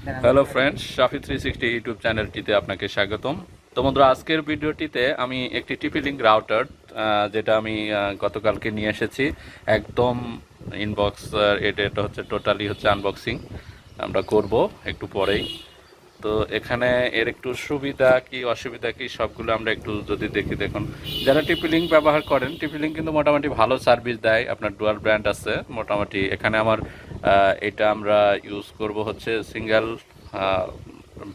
Hello friends, শাফি 360 YouTube চ্যানেলটিতে আপনাকে স্বাগতম। তো বন্ধুরা, আজকের ভিডিওটিতে আমি একটি টিপি লিঙ্ক রাউটার যেটা আমি গতকালকে নিয়ে এসেছি একদম ইনবক্স। এটা হচ্ছে টোটালি হচ্ছে আনবক্সিং আমরা করব একটু পরেই। তো এখানে এর একটু সুবিধা কি অসুবিধা কি সবগুলো আমরা একটু যদি দেখি। দেখুন, যারা টিপি লিঙ্ক ব্যবহার করেন, টিপি লিঙ্ক কিন্তু মোটামুটি ভালো সার্ভিস দেয়। আপনার ডুয়াল ব্র্যান্ড আছে মোটামুটি। এখানে আমার এটা আমরা ইউজ করব হচ্ছে সিঙ্গেল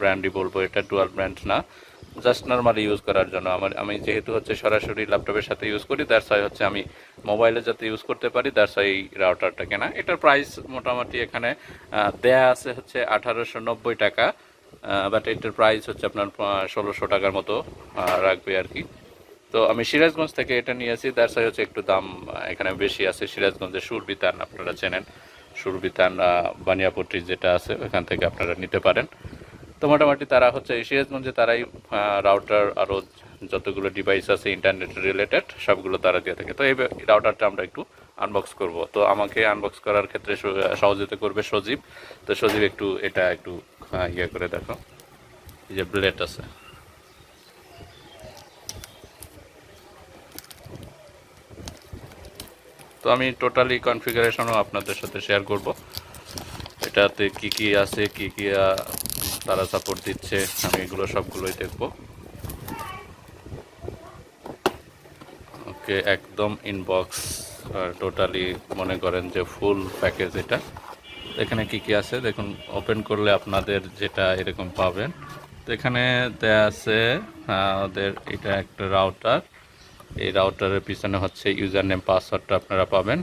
ব্র্যান্ডই বলবো, এটা ডুয়াল ব্র্যান্ড না, জাস্ট নর্মালি ইউজ করার জন্য। আমি যেহেতু হচ্ছে সরাসরি ল্যাপটপের সাথে ইউজ করি, দ্যাটস ওয়াই হচ্ছে আমি মোবাইলে যাতে ইউজ করতে পারি, দ্যাটস ওয়াই এই রাউটারটা কেনা। এটার প্রাইস মোটামুটি এখানে দেয়া আছে হচ্ছে 1890 টাকা, বাট এটার প্রাইস হচ্ছে আপনার 1600 টাকার মতো রাখবে আর কি। তো আমি সিরাজগঞ্জ থেকে এটা নিয়েছি, দ্যাটস ওয়াই হচ্ছে একটু দাম এখানে বেশি আছে। সিরাজগঞ্জের সুরবিতান আপনারা চেনেন, সুরবিতান বানিয়াপট্টি যেটা আছে ওখান থেকে আপনারা নিতে পারেন। তো মোটামুটি তারা হচ্ছে সিরাজগঞ্জে তারাই রাউটার আরও যতগুলো ডিভাইস আছে ইন্টারনেট রিলেটেড সবগুলো তারা দিয়ে থাকে। তো এই রাউটারটা আমরা একটু আনবক্স করব। তো আমাকে আনবক্স করার ক্ষেত্রে সহযোগিতা করবে সজীব। তো সজীব একটু এটা একটু ইয়ে করে দেখো, এই যে ব্লেড আছে। তো আমি টোটালি কনফিগারেশনও আপনাদের সাথে শেয়ার করব, এটাতে কি কি আছে, কি কি তারা সাপোর্ট দিচ্ছে, আমি এগুলো সবগুলোই দেখব। ওকে, একদম ইনবক্স টোটালি মনে করেন যে ফুল প্যাকেজ এটা। এখানে কি কি আছে দেখুন, ওপেন করলে আপনাদের যেটা এরকম পাবেন। তো এখানে দেয়া আছে ওদের এটা একটা রাউটার, এই রাউটারের পিছনে হচ্ছে ইউজার নেম পাসওয়ার্ডটা আপনারা পাবেন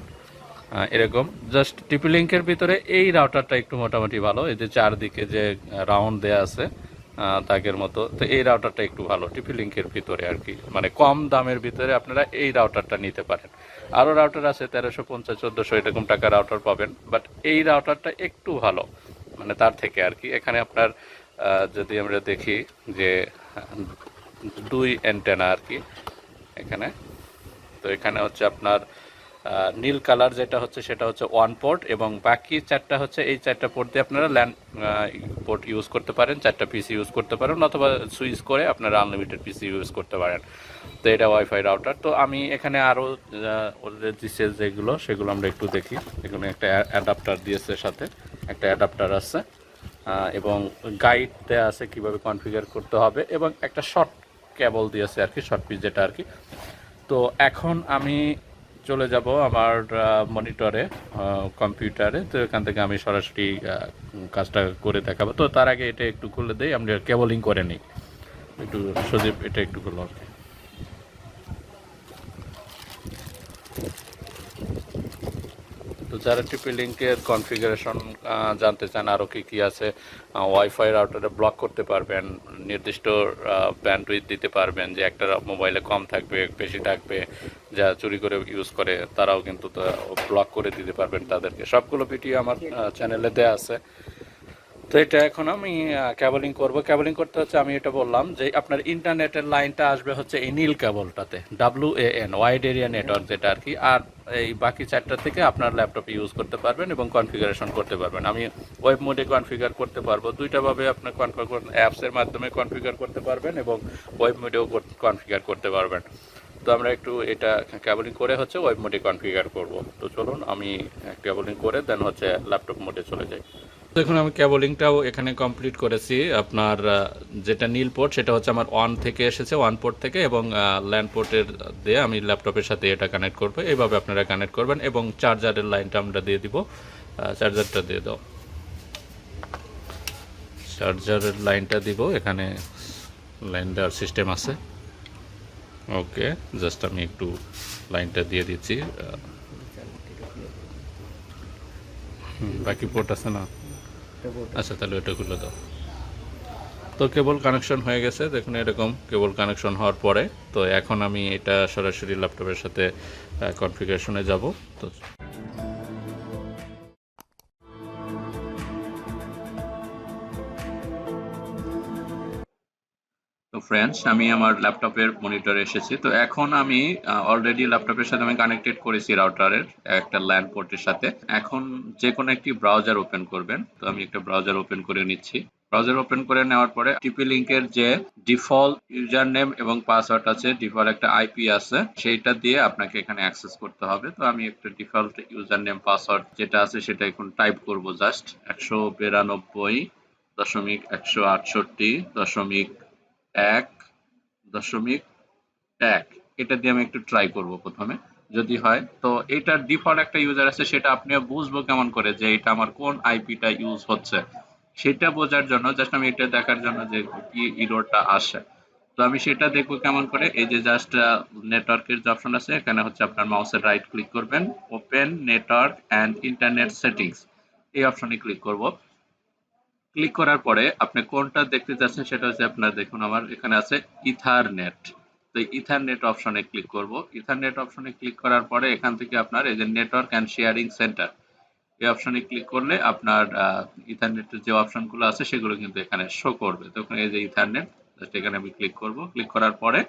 এরকম। জাস্ট টিপি লিঙ্কের ভিতরে এই রাউটারটা একটু মোটামুটি ভালো, এই যে চারদিকে যে রাউন্ড দেয়া আছে দাগের মতো, তো এই রাউটারটা একটু ভালো টিপি লিঙ্কের ভিতরে আর কি, মানে কম দামের ভিতরে আপনারা এই রাউটারটা নিতে পারেন। আরও রাউটার আছে 1350 1400 এরকম টাকা রাউটার পাবেন, বাট এই রাউটারটা একটু ভালো মানে তার থেকে আর কি। এখানে আপনার যদি আমরা দেখি যে দুই অ্যান্টেনা আর কি এখানে। তো এখানে হচ্ছে আপনার নীল কালার যেটা হচ্ছে সেটা হচ্ছে ওয়ান পোর্ট, এবং বাকি চারটা হচ্ছে এই চারটা পোর্ট দিয়ে আপনারা ল্যান্ড পোর্ট ইউজ করতে পারেন, চারটা পিসি ইউজ করতে পারেন, অথবা সুইচ করে আপনারা আনলিমিটেড পিসি ইউজ করতে পারেন। তো এটা ওয়াইফাই রাউটার। তো আমি এখানে আরও দিচ্ছে যেগুলো সেগুলো আমরা একটু দেখি। এখানে একটা অ্যাডাপ্টার দিয়েছে, সাথে একটা অ্যাডাপ্টার আছে এবং গাইড দেওয়া আছে কীভাবে কনফিগার করতে হবে, এবং একটা শর্ট কেবল দিয়েছে আর কি, শর্ট পিস যেটা আর কি। তো এখন আমি চলে যাব আমার মনিটরে, কম্পিউটারে। তো এখান থেকে আমি সরাসরি কাজটা করে দেখাবো। তো তার আগে এটা একটু খুলে দেই, আমরা কেবলিং করে নিই একটু। সজীব এটা একটু খুলো আর কি। তো যারা টিপি লিঙ্কের কনফিগারেশন জানতে চান আরও কী কী আছে, ওয়াইফাই রাউটারে ব্লক করতে পারবেন, নির্দিষ্ট ব্যান্ডউইথ দিতে পারবেন, যে একটা মোবাইলে কম থাকবে বেশি থাকবে, যা চুরি করে ইউজ করে তারাও কিন্তু ব্লক করে দিতে পারবেন তাদেরকে। সবগুলো ভিডিও আমার চ্যানেলে দেওয়া আছে। তো এটা এখন আমি ক্যাবলিং করব। ক্যাবলিং করতে হচ্ছে, আমি এটা বললাম যে আপনার ইন্টারনেটের লাইনটা আসবে হচ্ছে এই নীল কেবলটাতে, WAN, ওয়াইড এরিয়া নেটওয়ার্ক যেটা আর কি। আর এই বাকি চারটা থেকে আপনার ল্যাপটপে ইউজ করতে পারবেন এবং কনফিগারেশন করতে পারবেন। আমি ওয়েব মোডে কনফিগার করতে পারবো, দুইটাভাবে আপনার কনফিগার অ্যাপসের মাধ্যমে কনফিগার করতে পারবেন এবং ওয়েব মোডেও কনফিগার করতে পারবেন। তো আমরা একটু এটা ক্যাবলিং করে হচ্ছে ওয়েব মোডে কনফিগার করব। তো চলুন আমি ক্যাবলিং করে দেন হচ্ছে ল্যাপটপ মোডে চলে যাই। দেখুন, আমি কেবলিংটাও এখানে কমপ্লিট করেছি। আপনার যেটা নীল পোর্ট সেটা হচ্ছে আমার ওয়ান থেকে এসেছে, ওয়ান পোর্ট থেকে, এবং ল্যান্ড পোর্টের দিয়ে আমি ল্যাপটপের সাথে এটা কানেক্ট করবো। এইভাবে আপনারা কানেক্ট করবেন, এবং চার্জারের লাইনটা আমরা দিয়ে দিব। চার্জারটা দিয়ে দাও, চার্জারের লাইনটা দিব। এখানে লাইন দেওয়ার সিস্টেম আছে। ওকে, জাস্ট আমি একটু লাইনটা দিয়ে দিচ্ছি। বাকি পোর্ট আছে না? আচ্ছা, তাহলে ওটা খুলে দাও। তো কেবল কানেকশন হয়ে গেছে, দেখুন এরকম কেবল কানেকশন হওয়ার পরে। তো এখন আমি এটা সরাসরি ল্যাপটপের সাথে কনফিগারেশনে যাব। তো ফ্রেন্ডস, আমি আমার ল্যাপটপের মনিটরে এসেছি। তো এখন আমি অলরেডি ল্যাপটপের সাথে আমি কানেক্টেড করেছি রাউটারের একটা ল্যান পোর্টের সাথে। এখন যে কোনো একটি ব্রাউজার ওপেন করবেন। তো আমি একটা ব্রাউজার ওপেন করে নিচ্ছি। ব্রাউজার ওপেন করে নেওয়ার পরে টিপি লিঙ্কের যে ডিফল্ট ইউজার নেম এবং পাসওয়ার্ড আছে, ডিফল্ট একটা আইপি আছে, সেইটা দিয়ে আপনাকে এখানে অ্যাক্সেস করতে হবে। তো আমি একটা ডিফল্ট ইউজার নেম পাসওয়ার্ড যেটা আছে সেটা এখন টাইপ করব, জাস্ট 192.168.1.1 এটা দিয়ে আমি একটু ট্রাই করব প্রথমে, যদি হয়। তো এটার ডিফল্ট একটা ইউজার আছে, সেটা আপনি বুঝবো কেমন করে যে এটা আমার কোন আইপিটা ইউজ হচ্ছে, সেটা বোঝার জন্য জাস্ট আমি এটা দেখার জন্য যে কি ইরোরটা আসে। তো আমি সেটা দেখবো কেমন করে, এই যে জাস্ট নেটওয়ার্কের যে অপশন আছে, এখানে হচ্ছে আপনার মাউসের রাইট ক্লিক করবেন, open network and internet settings, এই অপশনে ক্লিক করব। ক্লিক করার পরে আপনি কোনটা দেখতে চাচ্ছেন সেটা হচ্ছে আপনার, দেখুন আমার এখানে আছে ইথারনেট। তো ইথারনেট অপশনে ক্লিক করব। ইথারনেট অপশনে ক্লিক করার পরে এখান থেকে আপনার এই যে নেটওয়ার্ক অ্যান্ড শেয়ারিং সেন্টার, এই অপশনে ক্লিক করলে আপনার ইথারনেটের যে অপশনগুলো আছে সেগুলো কিন্তু এখানে শো করবে। তো এখানে এই যে ইথারনেট, জাস্ট এখানে আমি ক্লিক করব। ক্লিক করার পরে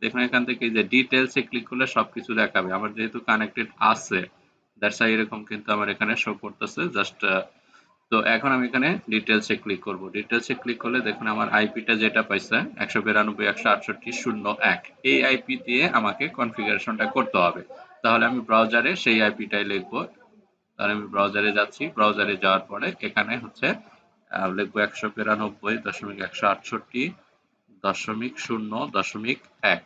দেখুন এখান থেকে এই যে ডিটেলসে ক্লিক করলে সবকিছু দেখাবে। আমার যেহেতু কানেক্টেড আছে, দ্যাটস ওয়াই এরকম কিন্তু আমার এখানে শো করতেছে। জাস্ট তো এখন আমি এখানে ডিটেলসে ক্লিক করব। ডিটেলসে ক্লিক করলে দেখুন আমার আইপিটা যেটা পাইছে 192.168.0.1, এই আইপি দিয়ে আমাকে কনফিগারেশনটা করতে হবে। তাহলে আমি ব্রাউজারে সেই আইপিটাই লিখবো। তাহলে আমি ব্রাউজারে যাচ্ছি। ব্রাউজারে যাওয়ার পরে এখানে হচ্ছে লিখবো 192.168.0.1।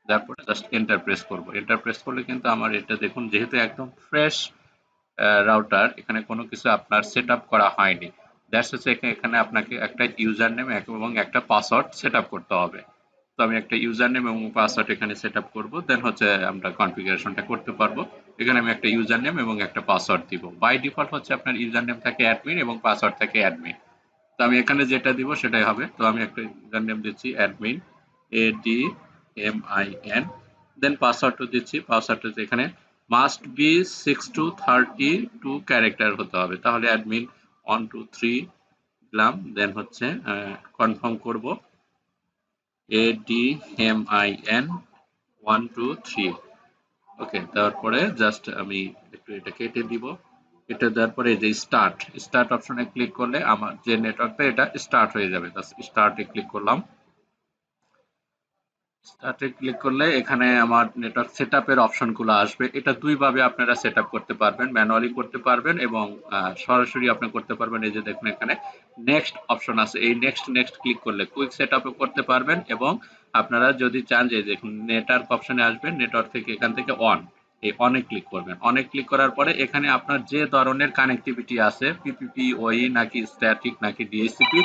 তারপরে জাস্ট এন্টার প্রেস করব। এন্টার প্রেস করলে কিন্তু আমার এটা দেখুন, যেহেতু একদম ফ্রেশ রাউটার, এখানে কোনো কিছু আপনার সেট আপ করা হয়নি। দ্যাটস হচ্ছে এখানে আপনাকে একটা ইউজার নেম এবং একটা পাসওয়ার্ড সেট আপ করতে হবে। তো আমি একটা ইউজার নেম এবং পাসওয়ার্ড এখানে সেট আপ করবো, দেন হচ্ছে আমরা কনফিগারেশনটা করতে পারবো। এখানে আমি একটা ইউজার নেম এবং একটা পাসওয়ার্ড দিব। বাই ডিফল্ট হচ্ছে আপনার ইউজার নেম থাকে অ্যাডমিন এবং পাসওয়ার্ড থাকে অ্যাডমিন। তো আমি এখানে যেটা দিব সেটাই হবে। তো আমি একটা ইউজার নেম দিচ্ছি অ্যাডমিন, ADMIN, দেন পাসওয়ার্ডটা দিচ্ছি। পাসওয়ার্ডটা এখানে মাস্ট বি 6 to 32 ক্যারেক্টার হতে হবে। তাহলে অ্যাডমিন 1 2 3 দিলাম, দেন হচ্ছে কনফার্ম করব, ADMIN 1 2 3। ওকে, তারপরে জাস্ট আমি একটু এটা কেটে দিব। এটা দেওয়ার পরে এই যে স্টার্ট স্টার্ট অপশনে ক্লিক করলে আমার যে নেটওয়ার্কটা এটা স্টার্ট হয়ে যাবে। স্টার্টে ক্লিক করলাম। স্টার্টে ক্লিক করলে এখানে আমার নেটওয়ার্ক সেটআপের অপশনগুলো আসবে। এটা দুইভাবে আপনারা সেটআপ করতে পারবেন, ম্যানুয়ালি করতে পারবেন এবং সরাসরি আপনি করতে পারবেন। এই যে দেখুন এখানে নেক্সট অপশন আছে, এই নেক্সট ক্লিক করলে কুইক সেটআপও করতে পারবেন। এবং আপনারা যদি চান যে দেখুন নেটওয়ার্ক অপশনে আসবেন, নেটওয়ার্ক থেকে এখান থেকে অন, এই অনে ক্লিক করবেন। অনে ক্লিক করার পরে এখানে আপনার যে ধরনের কানেক্টিভিটি আছে, পিপিপি, ওই নাকি স্ট্যাটিক নাকি ডিএসসিপি,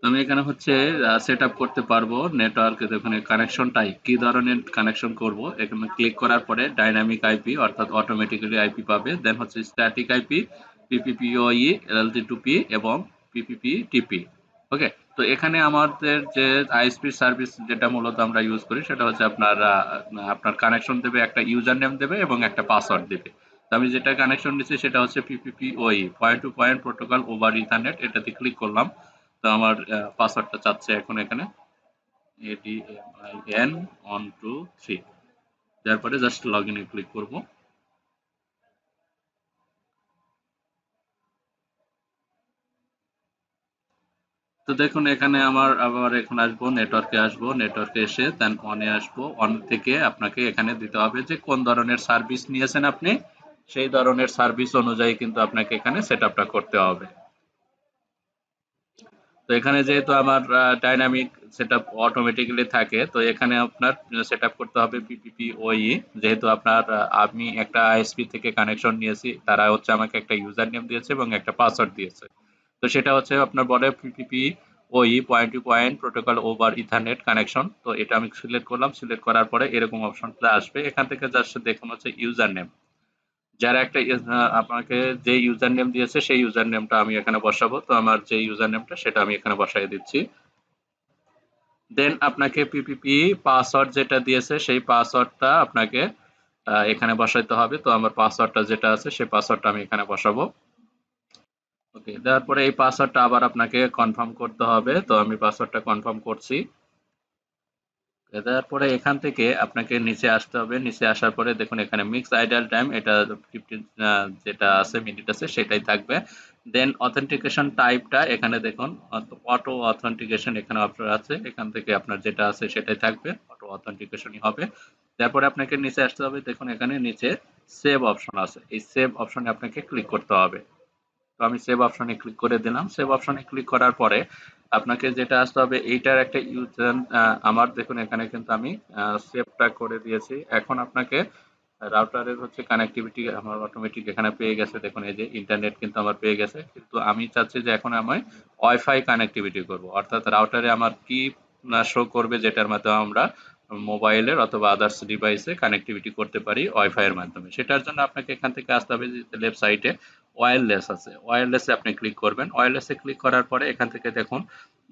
আমি এখানে হচ্ছে সেট আপ করতে পারবো নেটওয়ার্ক। দেখুন কানেকশন টাইপ কি ধরনের কানেকশন করব, এখানে ক্লিক করার পরে ডাইনামিক আইপি অর্থাৎ অটোমেটিক্যালি আইপি পাবে, দেন হচ্ছে স্ট্যাটিক আইপি, পিপিপিওই, এলটি2পি এবং পিপিপি টিপি। ওকে, তো এখানে আমাদের যে আইএসপি সার্ভিস যেটা মূলত আমরা ইউজ করি সেটা হচ্ছে আপনার আপনার কানেকশন দেবে, একটা ইউজার নেম দেবে এবং একটা পাসওয়ার্ড দেবে। তো আমি যেটা কানেকশন নিচ্ছি সেটা হচ্ছে PPPoE, point to point protocol over ethernet, এটাতে ক্লিক করলাম। তো আমার পাসওয়ার্ডটা চাচ্ছে এখন এখানে ADMIN 1 2 3, তারপরে জাস্ট লগ ইনে ক্লিক করব। তো দেখুন এখানে আমার আবার এখন আসবো নেটওয়ার্কে, আসবো নেটওয়ার্কে এসে দেন অনে আসবো। অন থেকে আপনাকে এখানে দিতে হবে যে কোন ধরনের সার্ভিস নিয়েছেন আপনি, সেই ধরনের সার্ভিস অনুযায়ী কিন্তু আপনাকে এখানে সেট আপটা করতে হবে। তো এখানে যেহেতু আমার ডাইনামিক সেটআপ অটোমেটিক্যালি থাকে, তো এখানে আপনার সেটআপ করতে হবে পিপিপিওই। যেহেতু আপনার আমি একটা আইএসপি থেকে কানেকশন নিয়েছি, তারা হচ্ছে আমাকে একটা ইউজার নেম দিয়েছে এবং একটা পাসওয়ার্ড দিয়েছে। তো সেটা হচ্ছে আপনার বলে PPPoE, point to point protocol over ethernet connection. তো এটা আমি সিলেক্ট করলাম। সিলেক্ট করার পরে এরকম অপশনটা আসবে। এখান থেকে জাস্ট দেখুন হচ্ছে ইউজার নেম, যারা একটা আপনাকে যে ইউজার নেম দিয়েছে সেই ইউজার নেমটা আমি এখানে বসাবো। তো আমার যে ইউজার নেমটা সেটা আমি এখানে বসাই দিচ্ছি। দেন আপনাকে পিপিপি পাসওয়ার্ড যেটা দিয়েছে সেই পাসওয়ার্ডটা আপনাকে এখানে বসাইতে হবে। তো আমার পাসওয়ার্ডটা যেটা আছে সেই পাসওয়ার্ডটা আমি এখানে বসাবো। ওকে, দেওয়ার পরে এই পাসওয়ার্ডটা আবার আপনাকে কনফার্ম করতে হবে। তো আমি পাসওয়ার্ডটা কনফার্ম করছি। দেওয়ার পরে এখান থেকে আপনাকে নিচে আসতে হবে। নিচে আসার পরে দেখুন এখানে মিক্স আইডাল টাইম, এটা 15 যেটা আছে মিনিট আছে সেটাই থাকবে। দেন অথেন্টিকেশন টাইপটা এখানে দেখুন অটো অথেন্টিকেশন এখানে অপশন আছে, এখান থেকে আপনার যেটা আছে সেটাই থাকবে, অটো অথেন্টিকেশনই হবে। তারপরে আপনাকে নিচে আসতে হবে, দেখুন এখানে নিচে সেভ অপশন আছে, এই সেভ অপশনে আপনাকে ক্লিক করতে হবে। তো আমি সেভ অপশনে ক্লিক করে দিলাম। সেভ অপশনে ক্লিক করার পরে আপনাকে যেটা আসতে হবে এইটার একটা ইউজার, আমার দেখুন এখানে কিন্তু আমি সেভটা করে দিয়েছি। এখন আপনাকে রাউটারের হচ্ছে কানেক্টিভিটি আমার অটোমেটিক এখানে পেয়ে গেছে, দেখুন এই যে ইন্টারনেট কিন্তু আমার পেয়ে গেছে, কিন্তু আমি চাচ্ছি যে এখন আমি ওয়াইফাই কানেক্টিভিটি করব, অর্থাৎ রাউটারে আমার কি শো করবে যেটার মাধ্যমে আমরা মোবাইলের অথবা আদার্স ডিভাইসে কানেক্টিভিটি করতে পারি ওয়াইফাই এর মাধ্যমে। সেটার জন্য আপনাকে এখান থেকে আসতে হবে যে লেফট সাইডে ওয়্যারলেস আছে, ওয়্যারলেসে আপনি ক্লিক করবেন। ওয়্যারলেসে ক্লিক করার পরে এখান থেকে দেখুন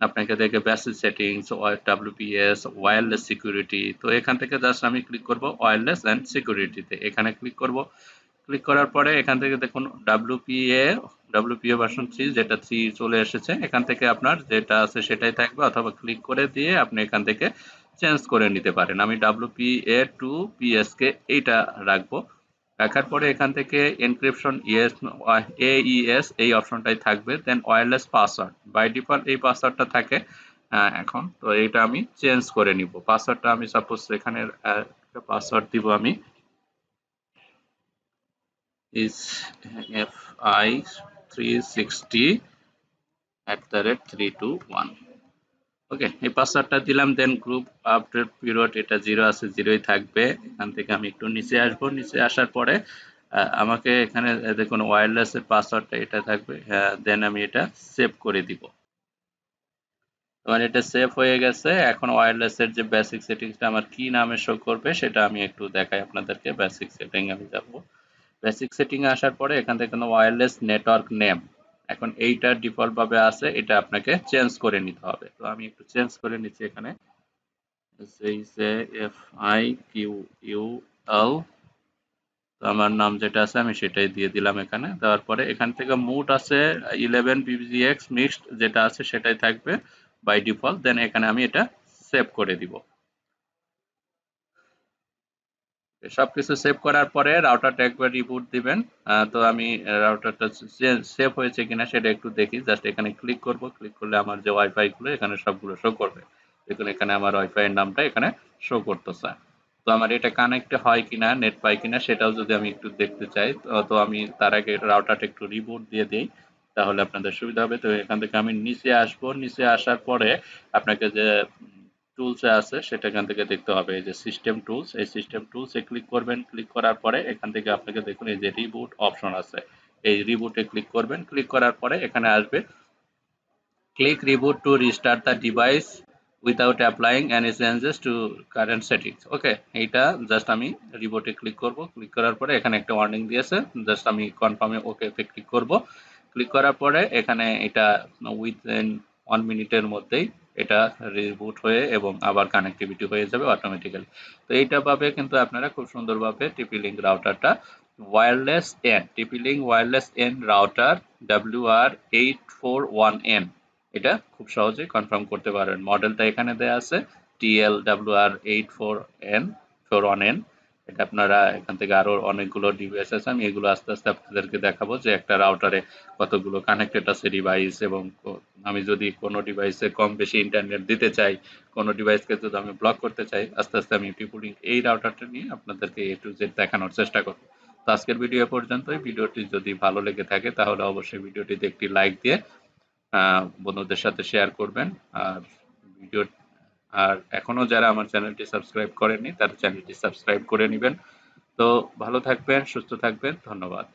আপনাকে দেখে basic settings, WPS, wireless security. তো এখান থেকে জাস্ট আমি ক্লিক করব ওয়্যারলেস অ্যান্ড সিকিউরিটিতে, এখানে ক্লিক করব। ক্লিক করার পরে এখান থেকে দেখুন ডাব্লিউপিএ ভার্সন 3, যেটা 3 চলে এসেছে, এখান থেকে আপনার যেটা আছে সেটাই থাকবে, অথবা ক্লিক করে দিয়ে আপনি এখান থেকে চেঞ্জ করে নিতে পারেন। আমি ডাব্লিউপিএ টু পিএসকে এইটা রাখবো। রাখার পরে এখান থেকে এনক্রিপশন ইএস এইএস এই অপশনটাই থাকবে। দেন ওয়্যারলেস পাসওয়ার্ড, বাই ডিফল্ট এই পাসওয়ার্ডটা থাকে। এখন তো এটা আমি চেঞ্জ করে নিব। পাসওয়ার্ডটা আমি সাপোজ এখানে একটা পাসওয়ার্ড দিব আমি, is fi 360 @321। ওকে, এই পাসওয়ার্ডটা দিলাম। দেন গ্রুপ আপডেট পিরিয়ড এটা জিরো আছে, জিরোই থাকবে। এখান থেকে আমি একটু নিচে আসবো। নিচে আসার পরে আমাকে এখানে দেখুন ওয়্যারলেস এর পাসওয়ার্ডটা এটা থাকবে। দেন আমি এটা সেভ করে দিব। আমার এটা সেভ হয়ে গেছে। এখন ওয়্যারলেস এর যে বেসিক সেটিংসটা আমার কি নামে শো করবে সেটা আমি একটু দেখাই আপনাদেরকে। বেসিক সেটিং আমি যাব। বেসিক সেটিং এ আসার পরে এখান থেকে ওয়্যারলেস নেটওয়ার্ক নেম, এখন এইটা ডিফল্ট ভাবে আছে, এটা আপনাকে চেঞ্জ করে নিতে হবে। তো আমি একটু চেঞ্জ করে নিচ্ছি। এখানে FIQUL, তো আমার নাম যেটা আছে আমি সেটাই দিয়ে দিলাম এখানে। দেওয়ার পরে এখান থেকে মুড আছে 11 BBGX মিক্সড, যেটা আছে সেটাই থাকবে বাই ডিফল্ট। দেন এখানে আমি এটা সেভ করে দিব। সবকিছু সেভ করার পরে রাউটারটা একবার রিবুট দিবেন। তো আমি রাউটারটা সেভ হয়েছে কিনা সেটা একটু দেখি। জাস্ট এখানে ক্লিক করব। ক্লিক করলে আমার যে ওয়াইফাই গুলো এখানে সবগুলো শো করবে। দেখুন এখানে আমার ওয়াইফাই এর নামটা এখানে শো করতেছে। তো আমার এটা কানেক্ট হয় কিনা, নেট পাই কিনা সেটাও যদি আমি একটু দেখতে চাই, তো আমি তার আগে রাউটারটা একটু রিবুট দিয়ে দিই, তাহলে আপনাদের সুবিধা হবে। তো এখান থেকে আমি নিচে আসবো। নিচে আসার পরে আপনাকে যে টুলস এ আছে সেটা এখান থেকে দেখতে হবে, এই যে সিস্টেম টুলস, এই সিস্টেম টুলস এ ক্লিক করবেন। ক্লিক করার পরে এখান থেকে আপনাকে দেখুন এই যে রিবুট অপশন আছে, এই রিবুটে ক্লিক করবেন। ক্লিক করার পরে এখানে আসবে click reboot to restart the device without applying any changes to current settings. Okay, এইটা জাস্ট আমি রিবুটে ক্লিক করব। ক্লিক করার পরে এখানে একটা ওয়ার্নিং দিয়েছে, জাস্ট আমি কনফার্মে ওকেতে ক্লিক করব। ক্লিক করার পরে এখানে এটা উইথিন 1 মিনিটের মধ্যেই এটা রিবুট হয়ে এবং আবার কানেক্টিভিটি হয়ে যাবে অটোমেটিক্যালি। তো এইটা ভাবে কিন্তু আপনারা খুব সুন্দরভাবে টিপি লিঙ্ক রাউটারটা wireless N, TP link wireless N router WR841N, এটা খুব সহজেই কনফার্ম করতে পারেন। মডেলটা এখানে দেয়া আছে TLWR84N। এটা আপনারা এখান থেকে আরো অনেকগুলো ডিভাইস আছে, আমি এগুলো আস্তে আস্তে আপনাদেরকে দেখাবো যে একটা রাউটারে কতগুলো কানেক্টেড আছে ডিভাইস, এবং আমি যদি কোনো ডিভাইসে কম বেশি ইন্টারনেট দিতে চাই, কোনো ডিভাইসকে যদি আমি ব্লক করতে চাই, আস্তে আস্তে আমি টিপুলিং এই রাউটারটা নিয়ে আপনাদেরকে A to Z দেখানোর চেষ্টা করব। তো আজকের ভিডিও পর্যন্তই। ভিডিওটি যদি ভালো লেগে থাকে তাহলে অবশ্যই ভিডিওটিতে একটি লাইক দিয়ে বন্ধুদের সাথে শেয়ার করবেন। আর ভিডিও আর এখনো যারা আমার চ্যানেলটি সাবস্ক্রাইব করেননি তারা চ্যানেলটি সাবস্ক্রাইব করে নেবেন। তো ভালো থাকবেন, সুস্থ থাকবেন। ধন্যবাদ।